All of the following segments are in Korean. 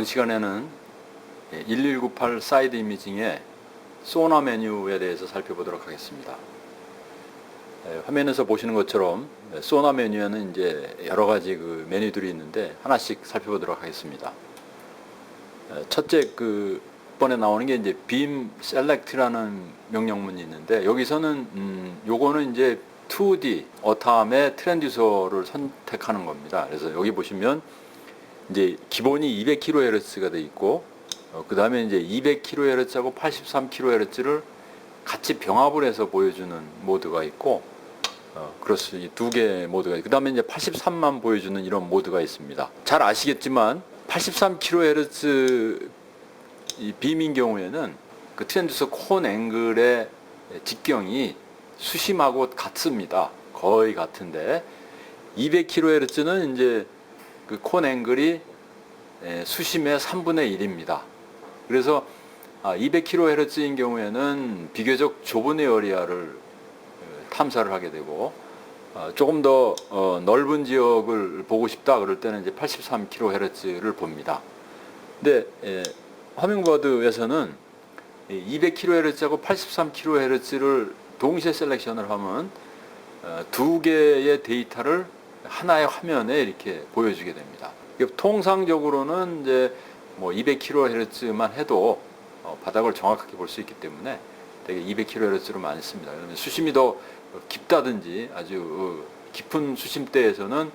시간에는 1198 사이드 이미징의 소나 메뉴에 대해서 살펴보도록 하겠습니다. 화면에서 보시는 것처럼 소나 메뉴에는 이제 여러 가지 그 메뉴들이 있는데 하나씩 살펴보도록 하겠습니다. 첫째 번에 나오는 게 이제 빔 셀렉트라는 명령문이 있는데, 여기서는 요거는 이제 2D 어탐의 트랜듀서를 선택하는 겁니다. 그래서 여기 보시면 이제 기본이 200kHz가 돼 있고, 그 다음에 이제 200kHz하고 83kHz를 같이 병합을 해서 보여주는 모드가 있고, 그렇습니다. 두 개의 모드가 있고, 그 다음에 이제 83만 보여주는 이런 모드가 있습니다. 잘 아시겠지만 83kHz 이 빔인 경우에는 그 트랜듀서 콘 앵글의 직경이 수심하고 같습니다. 거의 같은데 200kHz는 이제 그 콘 앵글이 수심의 3분의 1입니다. 그래서 200kHz인 경우에는 비교적 좁은 에어리아를 탐사를 하게 되고, 조금 더 넓은 지역을 보고 싶다 그럴 때는 이제 83kHz를 봅니다. 근데 화면보드에서는 200kHz하고 83kHz를 동시에 셀렉션을 하면 두 개의 데이터를 하나의 화면에 이렇게 보여주게 됩니다. 통상적으로는 이제 뭐 200kHz만 해도 바닥을 정확하게 볼 수 있기 때문에 되게 200kHz로 많이 씁니다. 그러면 수심이 더 깊다든지 아주 깊은 수심대에서는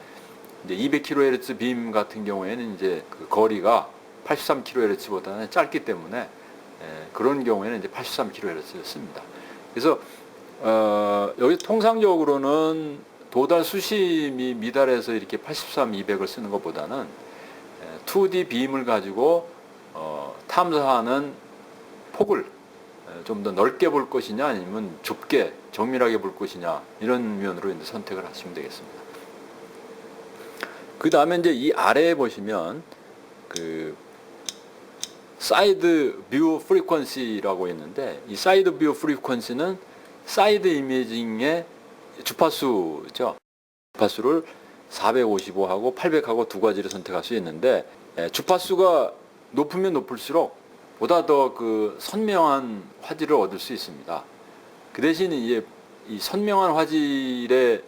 이제 200kHz 빔 같은 경우에는 이제 그 거리가 83kHz보다는 짧기 때문에 그런 경우에는 이제 83kHz를 씁니다. 그래서 여기 통상적으로는 도달 수심이 미달해서 이렇게 83, 200을 쓰는 것보다는 2D 빔을 가지고 탐사하는 폭을 좀 더 넓게 볼 것이냐 아니면 좁게 정밀하게 볼 것이냐, 이런 면으로 이제 선택을 하시면 되겠습니다. 그 다음에 이제 이 아래에 보시면 그 사이드 뷰 프리퀀시라고 있는데, 이 사이드 뷰 프리퀀시는 사이드 이미징의 주파수죠. 주파수를 455하고 800하고 두 가지를 선택할 수 있는데, 주파수가 높으면 높을수록 보다 더 그 선명한 화질을 얻을 수 있습니다. 그 대신 이제 이 선명한 화질에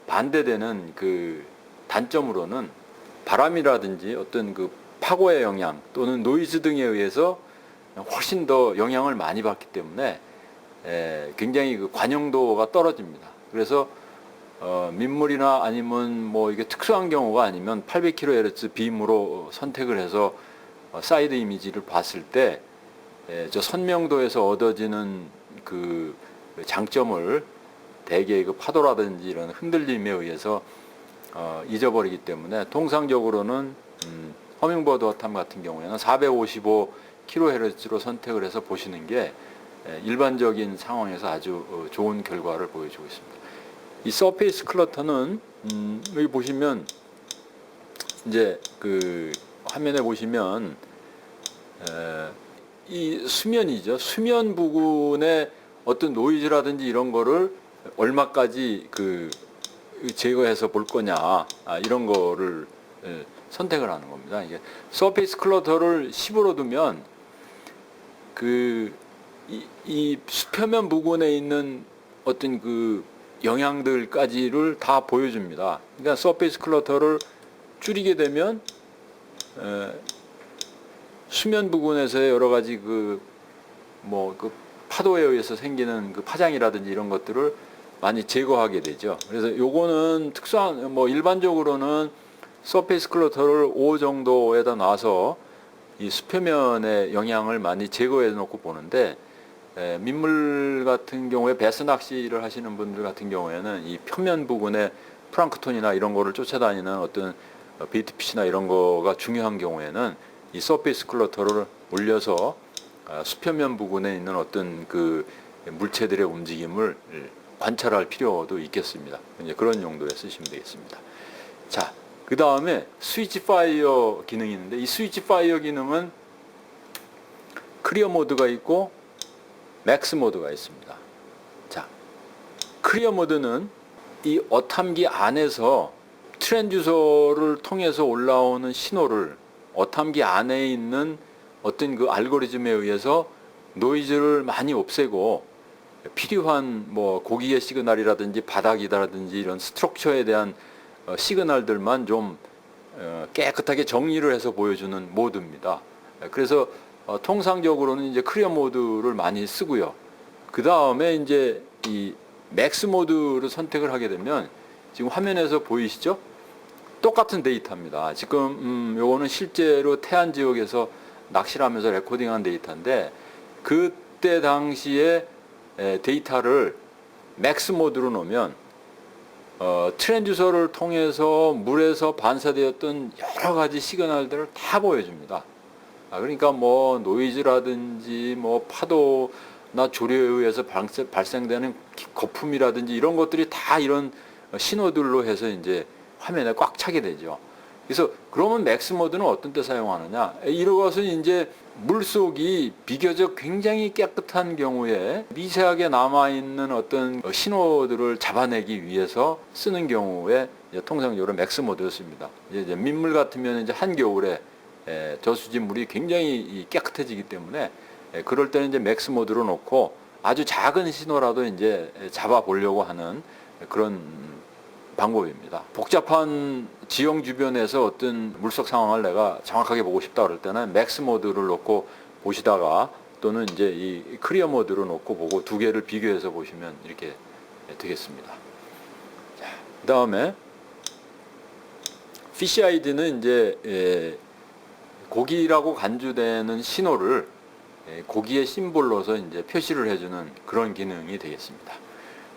반대되는 그 단점으로는 바람이라든지 어떤 그 파고의 영향 또는 노이즈 등에 의해서 훨씬 더 영향을 많이 받기 때문에 굉장히 그 관용도가 떨어집니다. 그래서 민물이나 아니면 뭐 이게 특수한 경우가 아니면 800kHz 빔으로 선택을 해서 사이드 이미지를 봤을 때 저 선명도에서 얻어지는 그 장점을 대개 그 파도라든지 이런 흔들림에 의해서 잊어버리기 때문에 통상적으로는 허밍버드 어탐 같은 경우에는 455kHz로 선택을 해서 보시는 게 일반적인 상황에서 아주 좋은 결과를 보여주고 있습니다. 이 서페이스 클러터는 여기 보시면 이제 그 화면에 보시면 이 수면이죠. 수면 부근에 어떤 노이즈라든지 이런 거를 얼마까지 그 제거해서 볼 거냐, 이런 거를 선택을 하는 겁니다. 이게 서페이스 클러터를 10으로 두면 이 수표면 부근에 있는 어떤 그 영향들까지를 다 보여줍니다. 그러니까 서페이스 클러터를 줄이게 되면 수면 부근에서의 여러 가지 그 파도에 의해서 생기는 그 파장이라든지 이런 것들을 많이 제거하게 되죠. 그래서 요거는 특수한 일반적으로는 서페이스 클러터를 5 정도에다 놔서 이 수표면의 영향을 많이 제거해 놓고 보는데, 민물 같은 경우에 배스 낚시를 하시는 분들 같은 경우에는 이 표면 부근에 플랑크톤이나 이런 거를 쫓아다니는 어떤 베이트피시나 이런 거가 중요한 경우에는 이 서페이스 클러터를 올려서 수표면 부근에 있는 어떤 그 물체들의 움직임을 관찰할 필요도 있겠습니다. 이제 그런 용도에 쓰시면 되겠습니다. 자, 그 다음에 스위치 파이어 기능이 있는데, 이 스위치 파이어 기능은 클리어 모드가 있고 맥스 모드가 있습니다. 자, 클리어 모드는 이 어탐기 안에서 트랜듀서를 통해서 올라오는 신호를 어탐기 안에 있는 어떤 그 알고리즘에 의해서 노이즈를 많이 없애고 필요한 뭐 고기의 시그널이라든지 바닥이라든지 이런 스트럭처에 대한 시그널들만 좀 깨끗하게 정리를 해서 보여주는 모드입니다. 그래서 통상적으로는 이제 클리어 모드를 많이 쓰고요. 그 다음에 이제 이 맥스 모드를 선택을 하게 되면 지금 화면에서 보이시죠? 똑같은 데이터입니다. 지금 요거는 실제로 태안 지역에서 낚시를 하면서 레코딩한 데이터인데 그때 당시에 데이터를 맥스 모드로 놓으면 트랜듀서를 통해서 물에서 반사되었던 여러 가지 시그널들을 다 보여줍니다. 그러니까 뭐 노이즈라든지 뭐 파도나 조류에 의해서 발생되는 거품이라든지 이런 것들이 다 이런 신호들로 해서 이제 화면에 꽉 차게 되죠. 그래서 그러면 맥스 모드는 어떤 때 사용하느냐? 이것은 이제 물속이 비교적 굉장히 깨끗한 경우에 미세하게 남아있는 어떤 신호들을 잡아내기 위해서 쓰는 경우에 통상적으로 맥스 모드를 씁니다. 이제 민물 같으면 이제 한겨울에 저수지 물이 굉장히 깨끗해지기 때문에 그럴 때는 이제 맥스 모드로 놓고 아주 작은 신호라도 이제 잡아 보려고 하는 그런 방법입니다. 복잡한 지형 주변에서 어떤 물속 상황을 내가 정확하게 보고 싶다 그럴 때는 맥스 모드를 놓고 보시다가 또는 이제 이 클리어 모드로 놓고 보고 두 개를 비교해서 보시면 이렇게 되겠습니다. 그 다음에 피시 아이디는 이제 고기라고 간주되는 신호를 고기의 심볼로서 이제 표시를 해주는 그런 기능이 되겠습니다.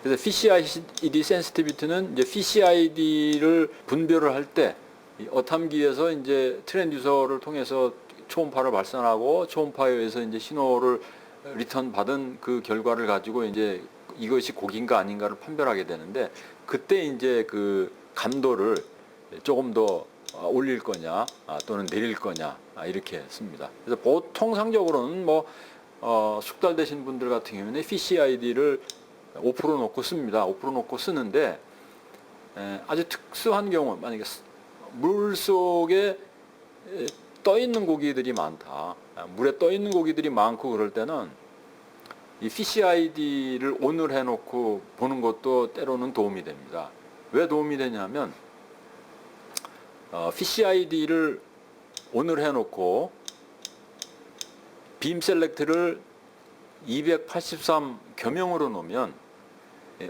그래서 Fish ID Sensitivity는 이제 Fish ID를 분별을 할 때 어탐기에서 이제 트랜듀서를 통해서 초음파를 발산하고 초음파에 의해서 이제 신호를 리턴 받은 그 결과를 가지고 이제 이것이 고기인가 아닌가를 판별하게 되는데 그때 이제 그 감도를 조금 더 올릴 거냐 또는 내릴 거냐 이렇게 씁니다. 그래서 보통상적으로는 뭐 숙달되신 분들 같은 경우는 Fish ID를 5% 놓고 씁니다. 5% 놓고 쓰는데 아주 특수한 경우 만약에 물 속에 떠 있는 고기들이 많다. 물에 떠 있는 고기들이 많고 그럴 때는 이 Fish ID를 ON을 해놓고 보는 것도 때로는 도움이 됩니다. 왜 도움이 되냐면 Fish ID를 ON을 해놓고 빔 셀렉트를 283 겸용으로 놓으면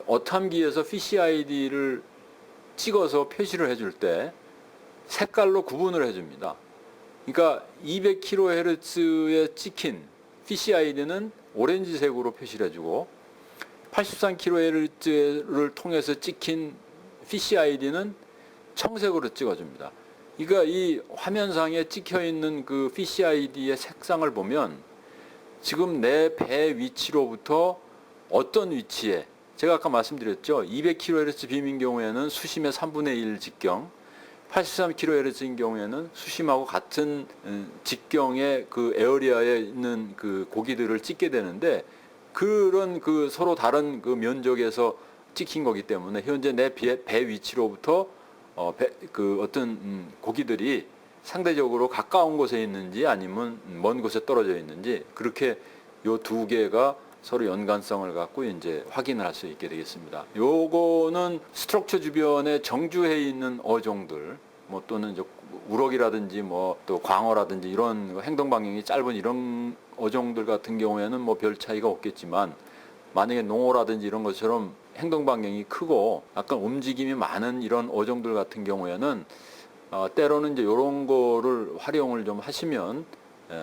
어탐기에서 Fish ID를 찍어서 표시를 해줄 때 색깔로 구분을 해줍니다. 그러니까 200kHz에 찍힌 Fish ID는 오렌지색으로 표시를 해주고 83kHz를 통해서 찍힌 Fish ID는 청색으로 찍어줍니다. 그러니까 이 화면상에 찍혀 있는 그 Fish ID의 색상을 보면 지금 내 배 위치로부터 어떤 위치에 제가 아까 말씀드렸죠. 200kHz 빔인 경우에는 수심의 3분의 1 직경, 83kHz인 경우에는 수심하고 같은 직경의 그 에어리아에 있는 그 고기들을 찍게 되는데 그런 그 서로 다른 그 면적에서 찍힌 거기 때문에 현재 내 배 위치로부터 그 어떤 고기들이 상대적으로 가까운 곳에 있는지 아니면 먼 곳에 떨어져 있는지 그렇게 요 두 개가 서로 연관성을 갖고 이제 확인을 할 수 있게 되겠습니다. 요거는 스트럭처 주변에 정주해 있는 어종들 뭐 또는 이제 우럭이라든지 뭐 또 광어라든지 이런 행동 방향이 짧은 이런 어종들 같은 경우에는 뭐 별 차이가 없겠지만 만약에 농어라든지 이런 것처럼 행동 반경이 크고 약간 움직임이 많은 이런 어종들 같은 경우에는 때로는 이제 이런 거를 활용을 좀 하시면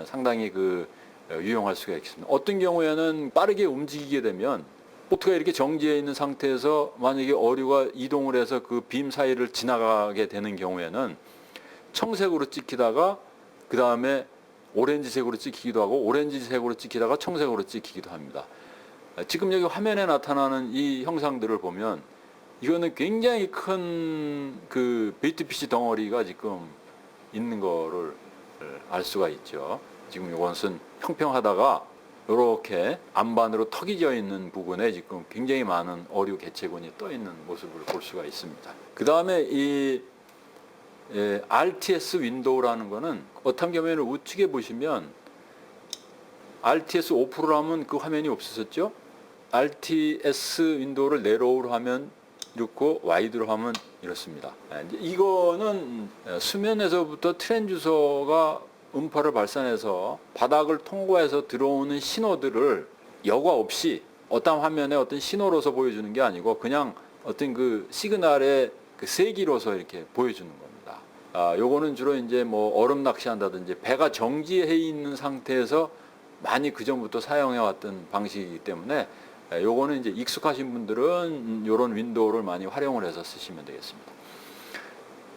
상당히 그 유용할 수가 있습니다. 어떤 경우에는 빠르게 움직이게 되면 보트가 이렇게 정지해 있는 상태에서 만약에 어류가 이동을 해서 그 빔 사이를 지나가게 되는 경우에는 청색으로 찍히다가 그 다음에 오렌지색으로 찍히기도 하고 오렌지색으로 찍히다가 청색으로 찍히기도 합니다. 지금 여기 화면에 나타나는 이 형상들을 보면 이거는 굉장히 큰 그 베이트피시 덩어리가 지금 있는 거를 알 수가 있죠. 지금 이것은 평평하다가 이렇게 안반으로 턱이 져 있는 부분에 지금 굉장히 많은 어류 개체군이 떠 있는 모습을 볼 수가 있습니다. 그 다음에 이 RTS 윈도우라는 거는 어떤 경우에는 우측에 보시면 RTS 오프로 하면 그 화면이 없었죠. RTS 윈도우를 네로우로 하면 이렇고 와이드로 하면 이렇습니다. 이거는 수면에서부터 트랜듀서가 음파를 발산해서 바닥을 통과해서 들어오는 신호들을 여과 없이 어떤 화면에 어떤 신호로서 보여주는 게 아니고 그냥 어떤 그 시그널의 그 세기로서 이렇게 보여주는 겁니다. 요거는 주로 이제 뭐 얼음 낚시한다든지 배가 정지해 있는 상태에서 많이 그 전부터 사용해 왔던 방식이기 때문에 요거는 이제 익숙하신 분들은 요런 윈도우를 많이 활용을 해서 쓰시면 되겠습니다.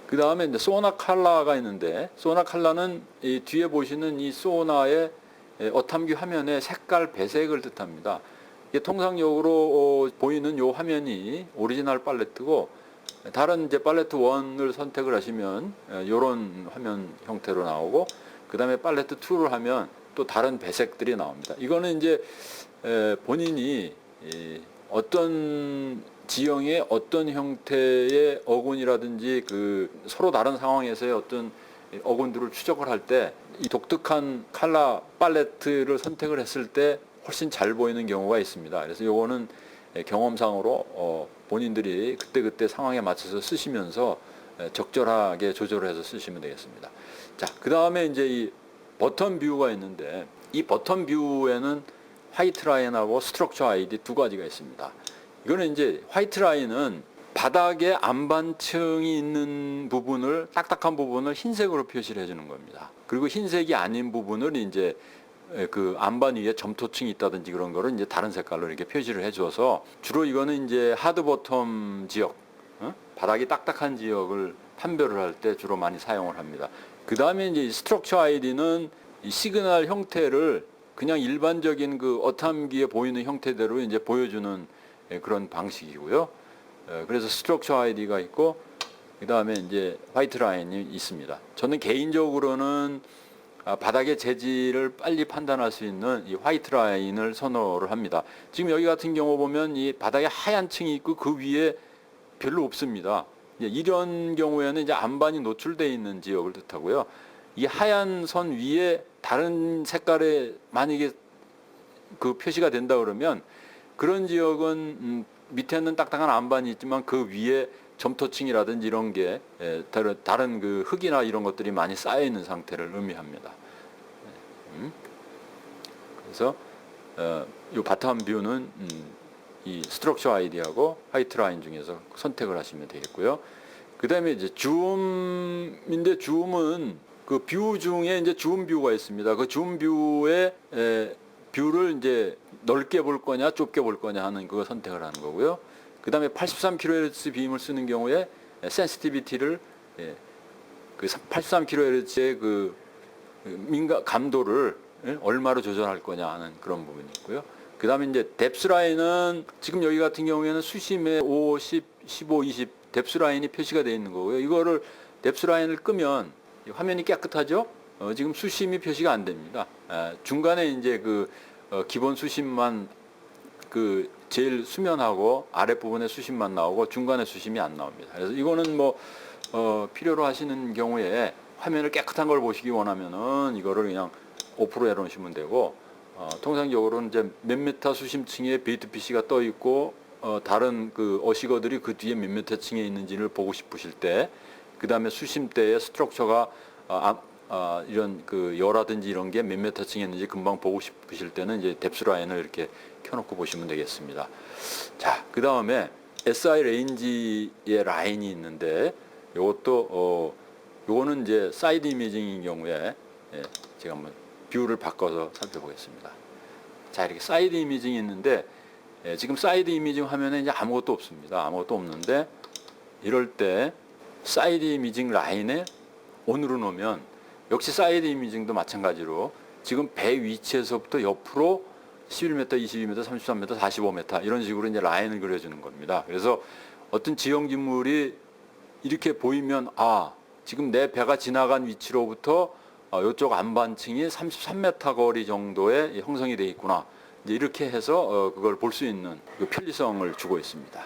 그 다음에 이제 소나 칼라가 있는데, 소나 칼라는 이 뒤에 보시는 이 소나의 어탐기 화면의 색깔 배색을 뜻합니다. 이게 통상적으로 보이는 요 화면이 오리지널 팔레트고, 다른 이제 팔레트 1을 선택을 하시면 요런 화면 형태로 나오고, 그 다음에 팔레트 2를 하면 또 다른 배색들이 나옵니다. 이거는 이제 본인이 어떤 지형의 어떤 형태의 어군이라든지 그 서로 다른 상황에서의 어떤 어군들을 추적을 할 때 이 독특한 컬러 팔레트를 선택을 했을 때 훨씬 잘 보이는 경우가 있습니다. 그래서 요거는 경험상으로 본인들이 그때그때 상황에 맞춰서 쓰시면서 적절하게 조절을 해서 쓰시면 되겠습니다. 자, 그 다음에 이제 이 버튼 뷰가 있는데, 이 버튼 뷰에는 화이트 라인하고 스트럭처 아이디 두 가지가 있습니다. 이거는 이제 화이트 라인은 바닥에 안반층이 있는 부분을, 딱딱한 부분을 흰색으로 표시를 해주는 겁니다. 그리고 흰색이 아닌 부분을 이제 그 안반 위에 점토층이 있다든지 그런 거를 이제 다른 색깔로 이렇게 표시를 해줘서, 주로 이거는 이제 하드 버텀 지역, 바닥이 딱딱한 지역을 판별을 할 때 주로 많이 사용을 합니다. 그 다음에 이제 스트럭처 아이디는 이 시그널 형태를 그냥 일반적인 그 어탐기에 보이는 형태대로 이제 보여주는 그런 방식이고요. 그래서 스트럭처 아이디가 있고, 그 다음에 이제 화이트 라인이 있습니다. 저는 개인적으로는 바닥의 재질을 빨리 판단할 수 있는 이 화이트 라인을 선호를 합니다. 지금 여기 같은 경우 보면 이 바닥에 하얀 층이 있고 그 위에 별로 없습니다. 이런 경우에는 이제 안반이 노출되어 있는 지역을 뜻하고요. 이 하얀 선 위에 다른 색깔의 만약에 그 표시가 된다 그러면 그런 지역은 밑에는 딱딱한 안반이 있지만 그 위에 점토층이라든지 이런 게 다른 그 흙이나 이런 것들이 많이 쌓여 있는 상태를 의미합니다. 그래서 이 바텀 뷰는 이 스트럭처 아이디하고 화이트 라인 중에서 선택을 하시면 되겠고요. 그 다음에 이제 줌인데, 줌은 그 뷰 중에 이제 줌 뷰가 있습니다. 그 줌 뷰의 뷰를 이제 넓게 볼 거냐 좁게 볼 거냐 하는 그거 선택을 하는 거고요. 그 다음에 83kHz 빔을 쓰는 경우에 센시티비티를 그 83kHz의 그 민감 감도를 얼마로 조절할 거냐 하는 그런 부분이 있고요. 그 다음에 이제 뎁스 라인은 지금 여기 같은 경우에는 수심에 5, 10, 15, 20 뎁스 라인이 표시가 되어 있는 거고요. 이거를 뎁스 라인을 끄면 화면이 깨끗하죠? 지금 수심이 표시가 안 됩니다. 중간에 이제 그 기본 수심만 그 제일 수면하고 아랫부분에 수심만 나오고 중간에 수심이 안 나옵니다. 그래서 이거는 뭐 필요로 하시는 경우에 화면을 깨끗한 걸 보시기 원하면은 이거를 그냥 5% 해놓으시면 되고, 통상적으로는 이제 몇 메타 수심층에 베이트 PC가 떠 있고 다른 그 어시거들이 그 뒤에 몇 메타 층에 있는지를 보고 싶으실 때, 그 다음에 수심대의 스트럭처가 이런 그 여라든지 이런 게 몇 메타 층에 있는지 금방 보고 싶으실 때는 이제 뎁스 라인을 이렇게 켜놓고 보시면 되겠습니다. 자, 그 다음에 SI 레인지의 라인이 있는데, 요것도 요거는 이제 사이드 이미징인 경우에 제가 한번 뷰를 바꿔서 살펴보겠습니다. 자, 이렇게 사이드 이미징이 있는데, 지금 사이드 이미징 화면에 이제 아무것도 없습니다. 아무것도 없는데, 이럴 때 사이드 이미징 라인에 온으로 놓으면, 역시 사이드 이미징도 마찬가지로 지금 배 위치에서부터 옆으로 11m, 22m, 33m, 45m 이런 식으로 이제 라인을 그려주는 겁니다. 그래서 어떤 지형지물이 이렇게 보이면, 지금 내 배가 지나간 위치로부터 이쪽 안반층이 33m 거리 정도의 형성이 되어 있구나. 이제 이렇게 해서 그걸 볼 수 있는 그 편리성을 주고 있습니다.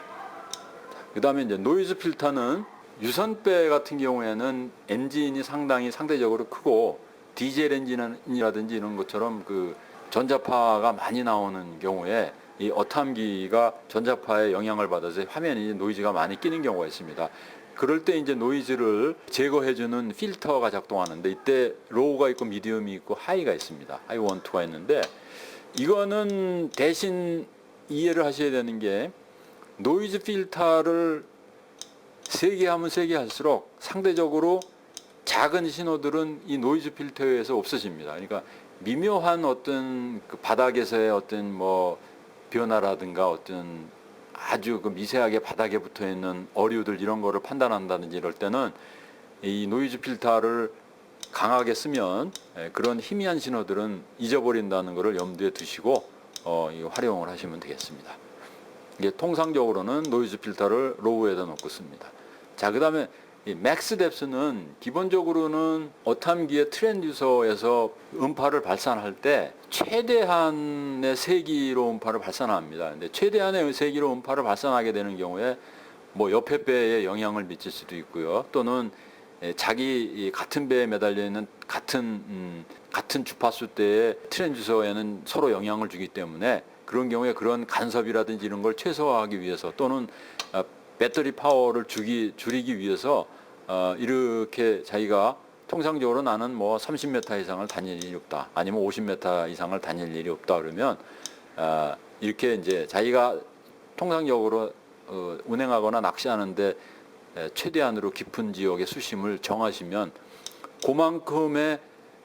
그 다음에 이제 노이즈 필터는 유선배 같은 경우에는 엔진이 상대적으로 크고 디젤 엔진이라든지 이런 것처럼 그 전자파가 많이 나오는 경우에 이 어탐기가 전자파의 영향을 받아서 화면이 노이즈가 많이 끼는 경우가 있습니다. 그럴 때 이제 노이즈를 제거해주는 필터가 작동하는데 이때 로우가 있고 미디움이 있고 하이가 있습니다. 하이 1, 2가 있는데 이거는 대신 이해를 하셔야 되는 게 노이즈 필터를 세게 하면 세게 할수록 상대적으로 작은 신호들은 이 노이즈 필터에 의해서 없어집니다. 그러니까 미묘한 어떤 그 바닥에서의 어떤 뭐 변화라든가 어떤 아주 그 미세하게 바닥에 붙어 있는 어류들 이런 거를 판단한다든지 이럴 때는 이 노이즈 필터를 강하게 쓰면 그런 희미한 신호들은 잊어버린다는 것을 염두에 두시고 활용을 하시면 되겠습니다. 이게 통상적으로는 노이즈 필터를 로우에다 놓고 씁니다. 자, 그 다음에 이 맥스 뎁스는 기본적으로는 어탐기의 트랜듀서에서 음파를 발산할 때 최대한의 세기로 음파를 발산합니다. 근데 최대한의 세기로 음파를 발산하게 되는 경우에 뭐 옆에 배에 영향을 미칠 수도 있고요. 또는 자기 같은 배에 매달려 있는 같은 주파수대의 트랜듀서에는 서로 영향을 주기 때문에 그런 경우에 그런 간섭이라든지 이런 걸 최소화하기 위해서 또는 배터리 파워를 줄이기 위해서 이렇게 자기가 통상적으로 나는 뭐 30m 이상을 다닐 일이 없다. 아니면 50m 이상을 다닐 일이 없다. 그러면 이렇게 이제 자기가 통상적으로 운행하거나 낚시하는데 최대한으로 깊은 지역의 수심을 정하시면 그만큼의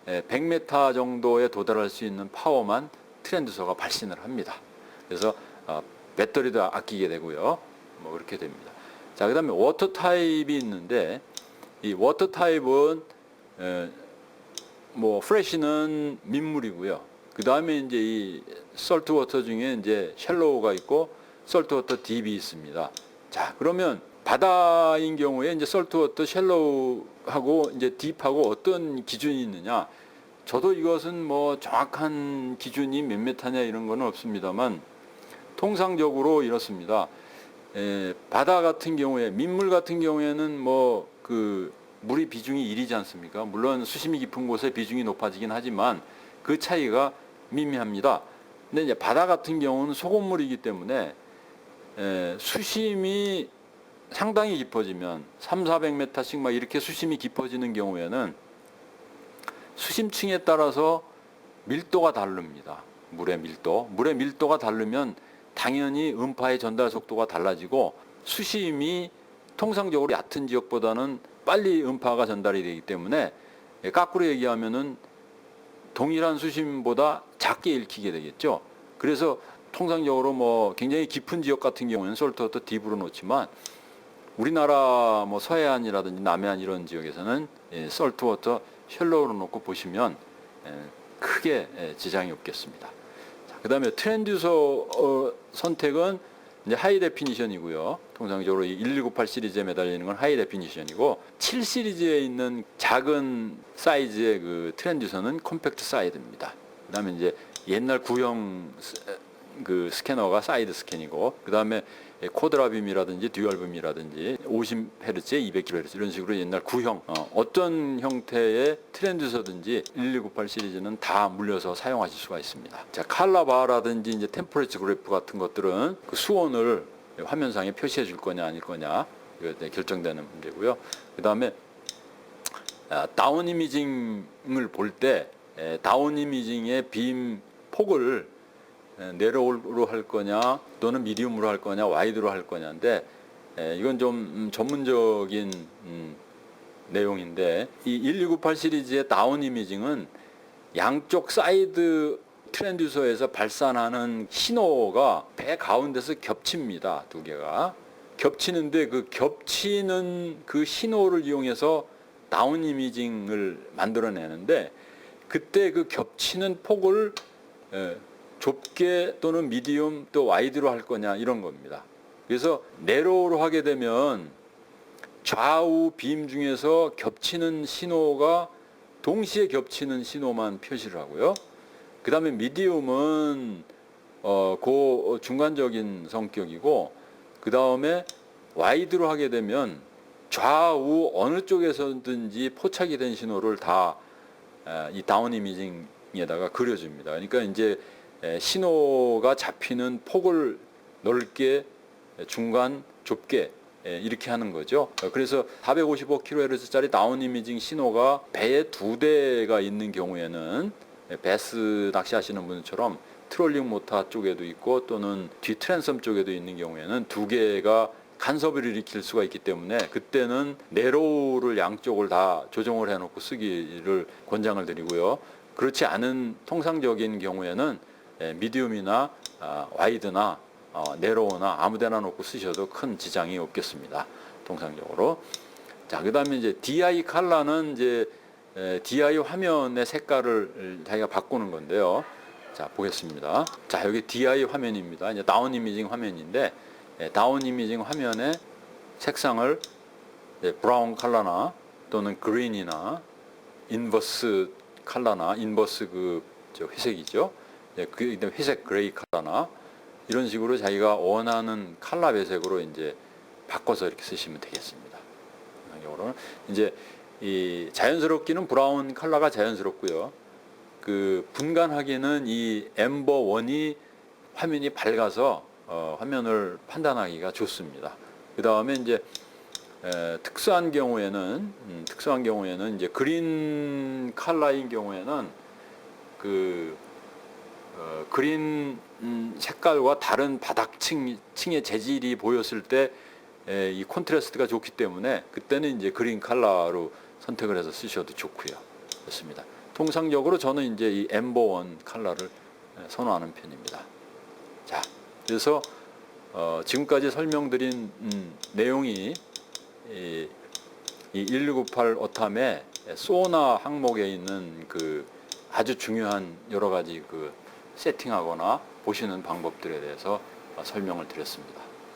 100m 정도에 도달할 수 있는 파워만 트랜듀서가 발신을 합니다. 그래서 배터리도 아끼게 되고요. 뭐 그렇게 됩니다. 자, 그다음에 워터 타입이 있는데 이 워터 타입은 뭐 프레시는 민물이고요. 그다음에 이제 이 솔트 워터 중에 이제 셜로우가 있고 솔트 워터 딥이 있습니다. 자, 그러면 바다인 경우에 이제 솔트 워터 셜로우하고 이제 딥하고 어떤 기준이 있느냐? 저도 이것은 뭐 정확한 기준이 몇 메타냐 이런 거는 없습니다만 통상적으로 이렇습니다. 바다 같은 경우에 민물 같은 경우에는 뭐 그 물의 비중이 1이지 않습니까? 물론 수심이 깊은 곳에 비중이 높아지긴 하지만 그 차이가 미미합니다. 근데 이제 바다 같은 경우는 소금물이기 때문에 수심이 상당히 깊어지면 300-400m씩 막 이렇게 수심이 깊어지는 경우에는 수심층에 따라서 밀도가 다릅니다. 물의 밀도가 다르면 당연히 음파의 전달 속도가 달라지고 수심이 통상적으로 얕은 지역보다는 빨리 음파가 전달이 되기 때문에 거꾸로 얘기하면은 동일한 수심보다 작게 읽히게 되겠죠. 그래서 통상적으로 뭐 굉장히 깊은 지역 같은 경우는 솔트워터 딥으로 놓지만 우리나라 뭐 서해안이라든지 남해안 이런 지역에서는 솔트워터 셜로우로 놓고 보시면 크게 지장이 없겠습니다. 그 다음에 트랜듀서 선택은 이제 하이 데피니션이고요. 통상적으로 이 1198 시리즈에 매달리는 건 하이 데피니션이고 7 시리즈에 있는 작은 사이즈의 그 트랜듀서는 컴팩트 사이드입니다. 그 다음에 이제 옛날 구형 그 스캐너가 사이드 스캔이고 그 다음에 코드라빔이라든지 듀얼빔이라든지 50Hz, 200kHz 이런 식으로 옛날 구형 어떤 형태의 트랜듀서든지 1198 시리즈는 다 물려서 사용하실 수가 있습니다. 자, 칼라바라든지 이제 템퍼레처 그래프 같은 것들은 그 수온을 화면상에 표시해 줄 거냐 아닐 거냐 이거 결정되는 문제고요. 그 다음에 다운 이미징을 볼 때 다운 이미징의 빔 폭을 내로우로 할 거냐 또는 미디움으로 할 거냐 와이드로 할 거냐인데 이건 좀 전문적인 내용인데 이 1298 시리즈의 다운 이미징은 양쪽 사이드 트랜듀서에서 발산하는 신호가 배 가운데서 겹칩니다. 두 개가 겹치는데 그 겹치는 그 신호를 이용해서 다운 이미징을 만들어내는데 그때 그 겹치는 폭을 좁게 또는 미디움 또 와이드로 할 거냐 이런 겁니다. 그래서 내로우로 하게 되면 좌우 빔 중에서 겹치는 신호가 동시에 겹치는 신호만 표시를 하고요. 그 다음에 미디움은 그 중간적인 성격이고 그 다음에 와이드로 하게 되면 좌우 어느 쪽에서든지 포착이 된 신호를 다 이 다운 이미징에다가 그려줍니다. 그러니까 이제 신호가 잡히는 폭을 넓게, 중간, 좁게 이렇게 하는 거죠. 그래서 455kHz짜리 다운 이미징 신호가 배에 2대가 있는 경우에는 배스 낚시하시는 분처럼 트롤링 모터 쪽에도 있고 또는 뒤 트랜섬 쪽에도 있는 경우에는 2개가 간섭을 일으킬 수가 있기 때문에 그때는 네로우를 양쪽을 다 조정을 해놓고 쓰기를 권장을 드리고요. 그렇지 않은 통상적인 경우에는 미디움이나 와이드나 네로우나 아무데나 놓고 쓰셔도 큰 지장이 없겠습니다. 통상적으로. 자, 그다음에 이제 DI 컬러는 이제 DI 화면의 색깔을 자기가 바꾸는 건데요. 자, 보겠습니다. 자, 여기 DI 화면입니다. 이제 다운 이미징 화면인데 다운 이미징 화면의 색상을 브라운 컬러나 또는 그린이나 인버스 컬러나 인버스 회색이죠. 그 회색 그레이 컬러나 이런 식으로 자기가 원하는 컬러 배색으로 이제 바꿔서 이렇게 쓰시면 되겠습니다. 이거는 이제 이 자연스럽기는 브라운 컬러가 자연스럽고요. 그 분간하기는 이 엠버 1이 화면이 밝아서 화면을 판단하기가 좋습니다. 그 다음에 이제 특수한 경우에는 이제 그린 컬러인 경우에는 그 그린 색깔과 다른 바닥층의 재질이 보였을 때 이 콘트라스트가 좋기 때문에 그때는 이제 그린 컬러로 선택을 해서 쓰셔도 좋고요. 그렇습니다. 통상적으로 저는 이제 이 엠버 1 컬러를 선호하는 편입니다. 자, 그래서 지금까지 설명드린 내용이 이 1298 어탐의 소나 항목에 있는 그 아주 중요한 여러 가지 그 세팅하거나 보시는 방법들에 대해서 설명을 드렸습니다.